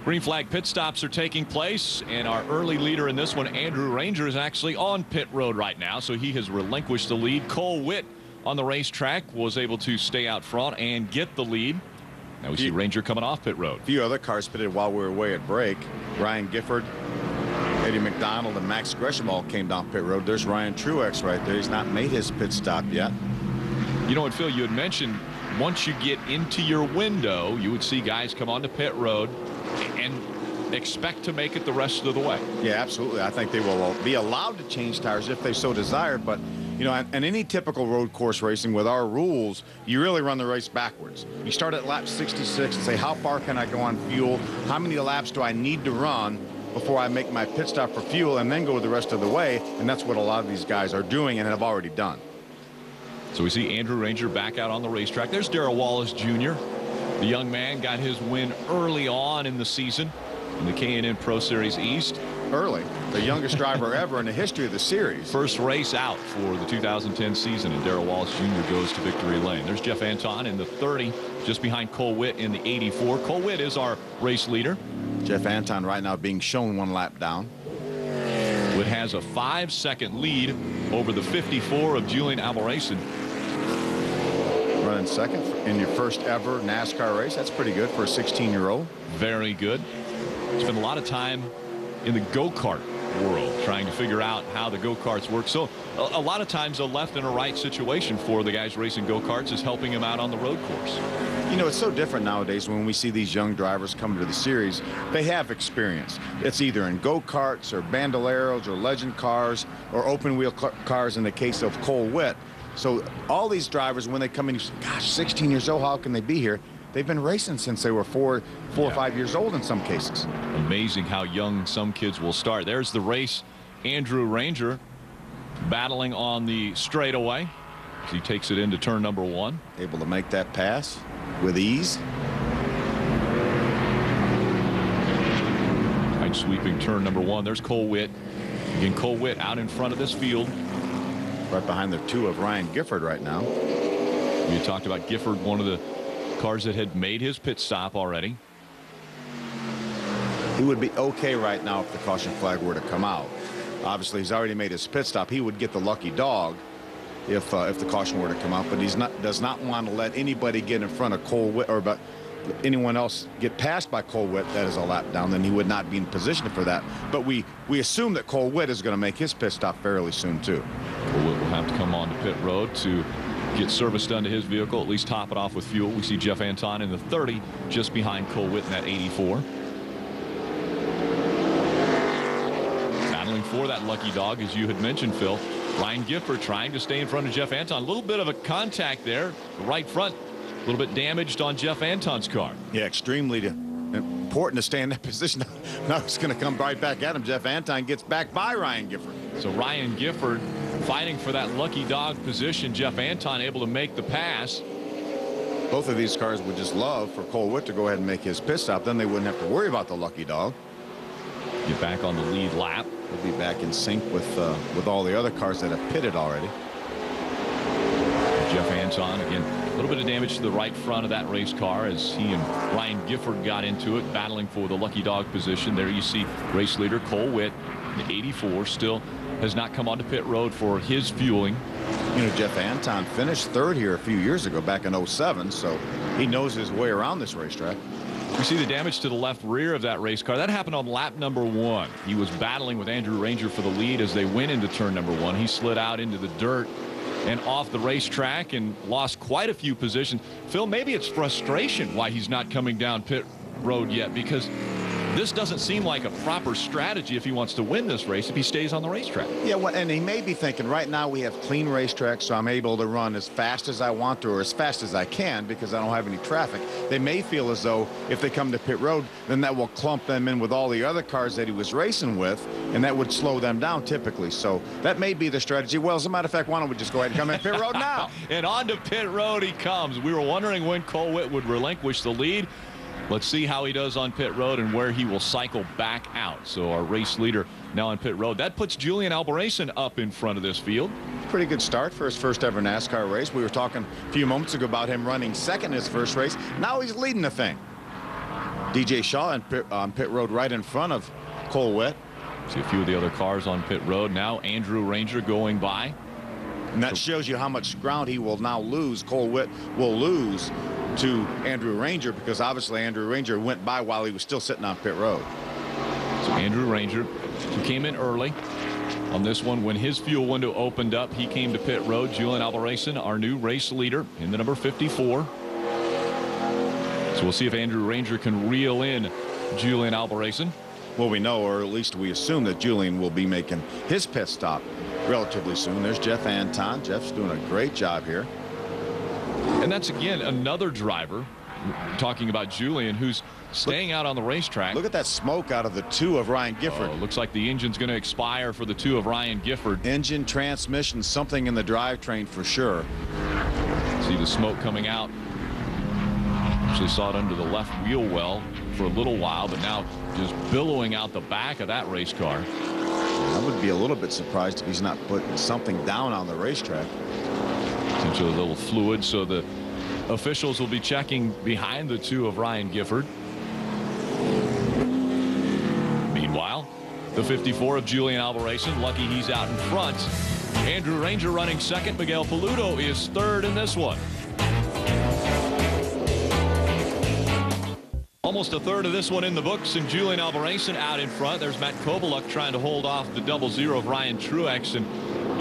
Green flag pit stops are taking place, and our early leader in this one, Andrew Ranger, is actually on pit road right now, so he has relinquished the lead. Cole Witt on the racetrack was able to stay out front and get the lead. Now we see Ranger coming off pit road. A few other cars pitted while we were away at break. Ryan Gifford, Eddie McDonald, and Max Gresham all came down pit road. There's Ryan Truex right there. He's not made his pit stop yet. You know what, Phil, you had mentioned once you get into your window, you would see guys come onto pit road and expect to make it the rest of the way. Yeah, absolutely. I think they will be allowed to change tires if they so desire, but you know, in any typical road course racing with our rules, you really run the race backwards. You start at lap 66 and say, how far can I go on fuel? How many laps do I need to run before I make my pit stop for fuel, and then go the rest of the way? And that's what a lot of these guys are doing and have already done. So we see Andrew Ranger back out on the racetrack. There's Darrell Wallace Jr. The young man got his win early on in the season in the K&N Pro Series East. Early. The youngest driver ever in the history of the series. First race out for the 2010 season, and Darrell Wallace Jr. goes to victory lane. There's Jeff Anton in the 30, just behind Cole Witt in the 84. Cole Witt is our race leader. Jeff Anton right now being shown one lap down. Witt has a 5-second lead over the 54 of Julian Albarracin. Running second in your first ever NASCAR race. That's pretty good for a 16-year-old. Very good. Spent a lot of time in the go-kart world trying to figure out how the go-karts work. So a lot of times a left and a right situation for the guys racing go-karts is helping him out on the road course. You know, it's so different nowadays when we see these young drivers come to the series. They have experience. It's either in go-karts or bandoleros or legend cars or open-wheel cars in the case of Cole Witt. So all these drivers, when they come in, you say, gosh, 16 years old, how can they be here? They've been racing since they were four or 5 years old in some cases. Amazing how young some kids will start. There's the race. Andrew Ranger battling on the straightaway as he takes it into turn number 1. Able to make that pass with ease. Right, sweeping turn number 1. There's Cole Witt. Again, Cole Witt out in front of this field. Right behind the 2 of Ryan Gifford right now. We talked about Gifford, one of the cars that had made his pit stop already. He would be okay right now if the caution flag were to come out. Obviously, he's already made his pit stop. He would get the lucky dog if the caution were to come out, but does not want to let anybody get in front of Cole Witt, or but anyone else get passed by Cole Witt. That is a lap down. Then he would not be in position for that. But we assume that Cole Witt is going to make his pit stop fairly soon too. Cole Witt will have to come on to pit road to get service done to his vehicle, at least top it off with fuel. We see Jeff Anton in the 30, just behind Cole Witt in that 84. Battling for that lucky dog, as you had mentioned, Phil. Ryan Gifford trying to stay in front of Jeff Anton. A little bit of a contact there. The right front, a little bit damaged on Jeff Anton's car. Yeah, extremely important to stay in that position. Now it's going to come right back at him. Jeff Anton gets back by Ryan Gifford. So Ryan Gifford fighting for that lucky dog position. Jeff Anton able to make the pass. Both of these cars would just love for Cole Witt to go ahead and make his pit stop. Then they wouldn't have to worry about the lucky dog. Get back on the lead lap. We'll be back in sync with all the other cars that have pitted already. Jeff Anton, again, a little bit of damage to the right front of that race car as he and Ryan Gifford got into it, battling for the lucky dog position. There you see race leader Cole Witt, the 84, still has not come onto pit road for his fueling. You know, Jeff Anton finished 3rd here a few years ago, back in '07, so he knows his way around this racetrack. We see the damage to the left rear of that race car. That happened on lap number 1. He was battling with Andrew Ranger for the lead as they went into turn number 1. He slid out into the dirt and off the racetrack and lost quite a few positions. Phil, maybe it's frustration why he's not coming down pit road yet, because this doesn't seem like a proper strategy if he wants to win this race if he stays on the racetrack. Yeah, well, and he may be thinking, right now we have clean racetracks, so I'm able to run as fast as I want to, or as fast as I can, because I don't have any traffic. They may feel as though if they come to pit road, then that will clump them in with all the other cars that he was racing with, and that would slow them down typically. So that may be the strategy. Well, as a matter of fact, why don't we just go ahead and come in pit road now? And on to pit road he comes. We were wondering when Cole Witt would relinquish the lead. Let's see how he does on pit road and where he will cycle back out. So our race leader now on pit road. That puts Julian Albarracin up in front of this field. Pretty good start for his first ever NASCAR race. We were talking a few moments ago about him running second in his first race. Now he's leading the thing. DJ Shaw on pit road right in front of Cole Witt. See a few of the other cars on pit road now. Andrew Ranger going by. And that shows you how much ground he will now lose. Cole Witt will lose to Andrew Ranger because obviously Andrew Ranger went by while he was still sitting on pit road. So Andrew Ranger, who came in early on this one when his fuel window opened up, he came to pit road. Julian Albarracin, our new race leader in the number 54. So we'll see if Andrew Ranger can reel in Julian Albarracin. Well, we know, or at least we assume, that Julian will be making his pit stop relatively soon. There's Jeff Anton. Jeff's doing a great job here. And that's, again, another driver, talking about Julian, who's staying out on the racetrack. Look at that smoke out of the 2 of Ryan Gifford. Oh, looks like the engine's going to expire for the 2 of Ryan Gifford. Engine, transmission, something in the drivetrain for sure. See the smoke coming out. Actually saw it under the left wheel well for a little while, but now just billowing out the back of that race car. I would be a little bit surprised if he's not putting something down on the racetrack. Potentially a little fluid, so the officials will be checking behind the 2 of Ryan Gifford. Meanwhile, the 54 of Julian Albarracin, lucky he's out in front. Andrew Ranger running second. Miguel Paludo is third in this one. Almost a third of this one in the books, and Julian Albarracin out in front. There's Matt Kovaluk trying to hold off the 00 of Ryan Truex, and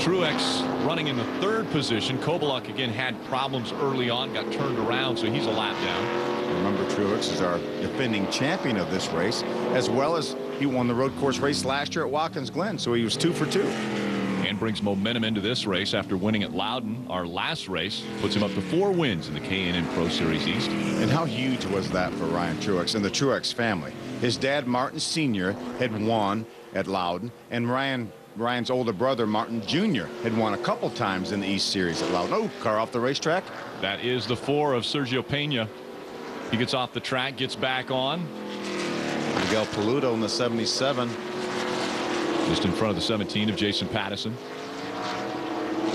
Truex running in the third position. Kovaluk again had problems early on, got turned around, so he's a lap down. Remember, Truex is our defending champion of this race, as well as he won the road course race last year at Watkins Glen, so he was 2 for 2. And brings momentum into this race after winning at Loudon. Our last race puts him up to 4 wins in the K&N Pro Series East. And how huge was that for Ryan Truex and the Truex family? His dad, Martin Sr., had won at Loudon, and Ryan's older brother, Martin Jr., had won a couple times in the East Series at Loudon. Oh, car off the racetrack. That is the 4 of Sergio Pena. He gets off the track, gets back on. Miguel Paludo in the 77. Just in front of the 17 of Jason Pattison.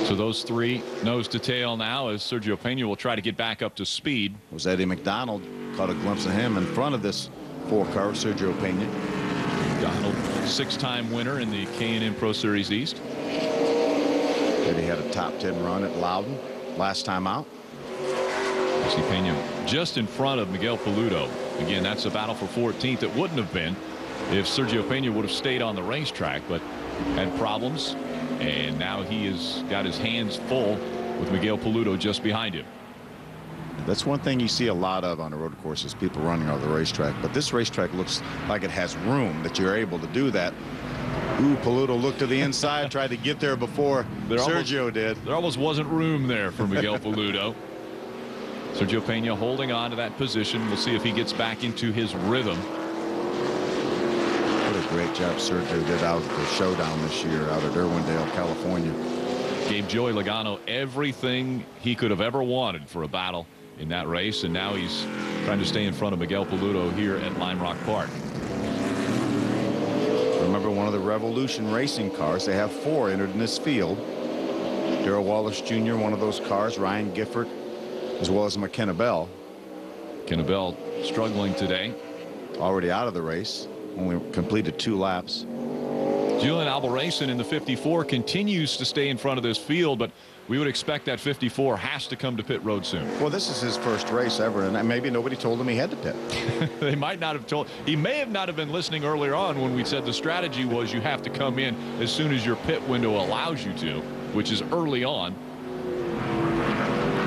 So those 3 nose to tail now as Sergio Pena will try to get back up to speed. It was Eddie McDonald. Caught a glimpse of him in front of this 4 car, Sergio Pena. McDonald, 6-time winner in the K&N Pro Series East. Eddie had a top 10 run at Loudon last time out. You see Pena just in front of Miguel Paludo. Again, that's a battle for 14th. It wouldn't have been if Sergio Pena would have stayed on the racetrack, but had problems, and now he has got his hands full with Miguel Paludo just behind him. That's one thing you see a lot of on the road courses, people running on the racetrack, but this racetrack looks like it has room that you're able to do that. Ooh, Paludo looked to the inside, tried to get there before Sergio did. There almost wasn't room there for Miguel Paludo. Sergio Pena holding on to that position. We'll see if he gets back into his rhythm. Great job Sergio did out at the showdown this year out at Irwindale, California. Gave Joey Logano everything he could have ever wanted for a battle in that race, and now he's trying to stay in front of Miguel Paludo here at Lime Rock Park. Remember, one of the Revolution racing cars, they have 4 entered in this field. Darrell Wallace Jr., one of those cars, Ryan Gifford, as well as McKenna Bell. McKenna Bell struggling today. Already out of the race. Only completed 2 laps. Julian Albarracin in the 54 continues to stay in front of this field, but we would expect that 54 has to come to pit road soon. Well, this is his first race ever, and maybe nobody told him he had to pit. They might not have told. He may have not have been listening earlier on when we said the strategy was you have to come in as soon as your pit window allows you to, which is early on.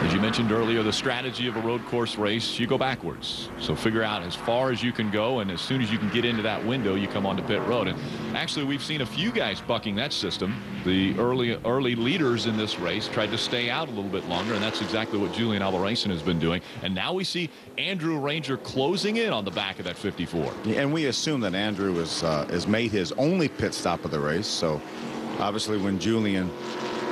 As you mentioned earlier, the strategy of a road course race, you go backwards. So figure out as far as you can go, and as soon as you can get into that window, you come onto pit road. And actually, we've seen a few guys bucking that system. The early leaders in this race tried to stay out a little bit longer, and that's exactly what Julian Albarracin has been doing. And now we see Andrew Ranger closing in on the back of that 54. Yeah, and we assume that Andrew has made his only pit stop of the race. So obviously, when Julian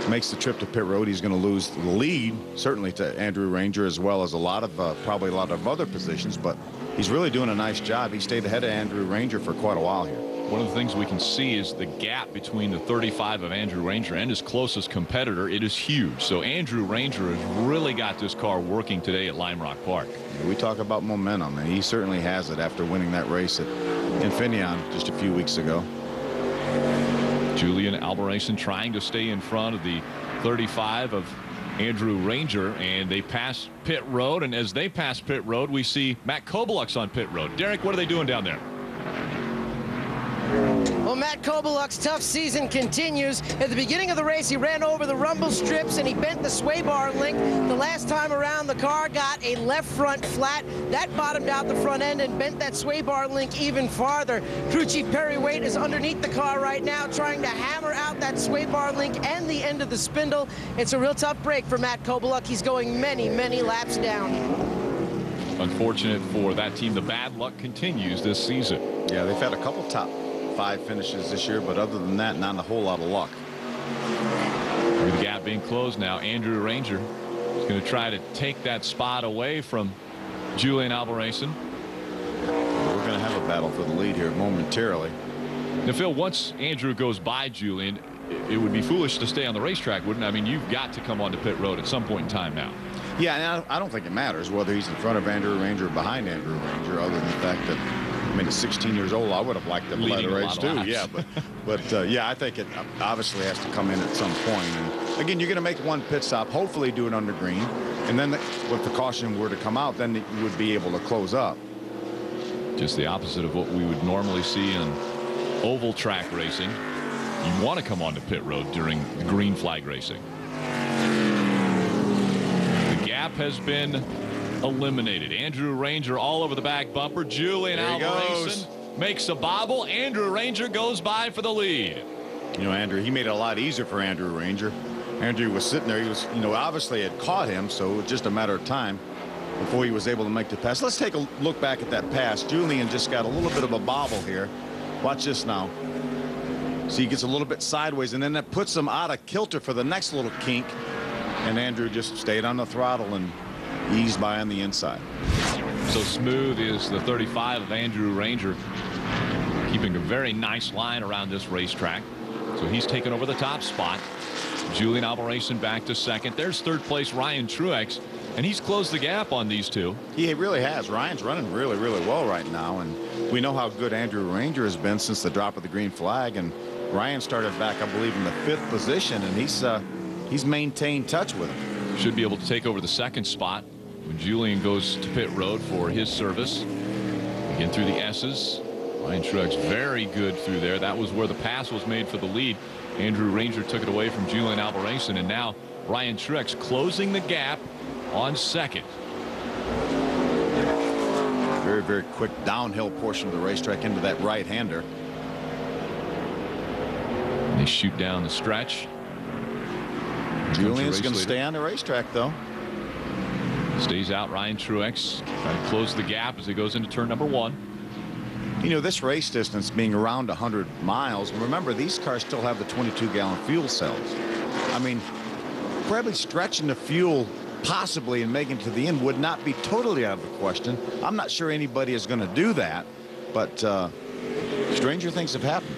makes the trip to pit road, he's going to lose the lead, certainly to Andrew Ranger, as well as probably a lot of other positions, but he's really doing a nice job. He stayed ahead of Andrew Ranger for quite a while here. one of the things we can see is the gap between the 35 of Andrew Ranger and his closest competitor. It is huge. So Andrew Ranger has really got this car working today at Lime Rock Park. We talk about momentum, and he certainly has it after winning that race at Infineon just a few weeks ago. Julian Alvarezson trying to stay in front of the 35 of Andrew Ranger, and they pass pit road, and as they pass pit road, we see Matt Kobaluk's on pit road. Derek, what are they doing down there? Well, Matt Kobaluk's tough season continues. At the beginning of the race, he ran over the rumble strips and he bent the sway bar link. The last time around, the car got a left front flat. That bottomed out the front end and bent that sway bar link even farther. Crew Chief Perry Waite is underneath the car right now trying to hammer out that sway bar link and the end of the spindle. It's a real tough break for Matt Kobaluk. He's going many, many laps down. Unfortunate for that team. The bad luck continues this season. Yeah, they've had a couple top 5 finishes this year, but other than that, not a whole lot of luck. With the gap being closed now, Andrew Ranger is going to try to take that spot away from Julian Alvarezson. We're going to have a battle for the lead here momentarily. Now, Phil, once Andrew goes by Julian, it would be foolish to stay on the racetrack, wouldn't it? I mean, you've got to come onto pit road at some point in time now. Yeah, and I don't think it matters whether he's in front of Andrew Ranger or behind Andrew Ranger, other than the fact that, I mean, at 16 years old, I would have liked him to let a race too. Yeah, but yeah, I think it obviously has to come in at some point. And again, you're going to make one pit stop, hopefully do it under green, and then if the caution were to come out, then you would be able to close up. Just the opposite of what we would normally see in oval track racing. You want to come onto pit road during green flag racing. The gap has been eliminated. Andrew Ranger all over the back bumper. Julian Alvarezson makes a bobble. Andrew Ranger goes by for the lead. You know, Andrew, he made it a lot easier for Andrew Ranger. Andrew was sitting there. He was, you know, obviously had caught him, so it was just a matter of time before he was able to make the pass. Let's take a look back at that pass. Julian just got a little bit of a bobble here. Watch this now. See, he gets a little bit sideways, and then that puts him out of kilter for the next little kink. And Andrew just stayed on the throttle and eased by on the inside. So smooth is the 35 of Andrew Ranger, keeping a very nice line around this racetrack. So he's taken over the top spot. Julian Alvarezson back to second. There's third place Ryan Truex, and he's closed the gap on these two. He really has. Ryan's running really, really well right now, and we know how good Andrew Ranger has been since the drop of the green flag. And Ryan started back, I believe, in the 5th position, and he's maintained touch with him. Should be able to take over the second spot when Julian goes to pit road for his service. Again through the S's. Ryan Truex very good through there. That was where the pass was made for the lead. Andrew Ranger took it away from Julian Alvarezson, and now Ryan Truex closing the gap on second. Very, very quick downhill portion of the racetrack into that right-hander. They shoot down the stretch. Julian's going to stay on the racetrack, though. Stays out. Ryan Truex trying to close the gap as he goes into turn number 1. You know, this race distance being around 100 miles, remember, these cars still have the 22-gallon fuel cells. I mean, probably stretching the fuel possibly and making it to the end would not be totally out of the question. I'm not sure anybody is going to do that, but stranger things have happened.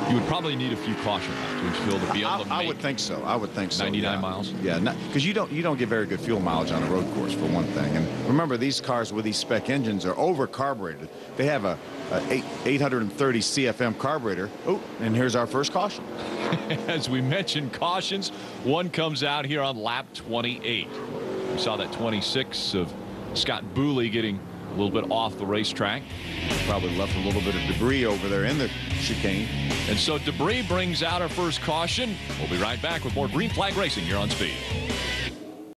You would probably need a few caution laps, would you feel, to be able to make I would think so. I would think so. 99 miles. Yeah, because you don't get very good fuel mileage on a road course, for one thing. And remember, these cars with these spec engines are over carbureted. They have a 830 CFM carburetor. Oh, and here's our first caution. As we mentioned, cautions. One comes out here on lap 28. We saw that 26 of Scott Booley getting a little bit off the racetrack. Probably left a little bit of debris over there in the chicane. And so debris brings out our first caution. We'll be right back with more green flag racing here on Speed.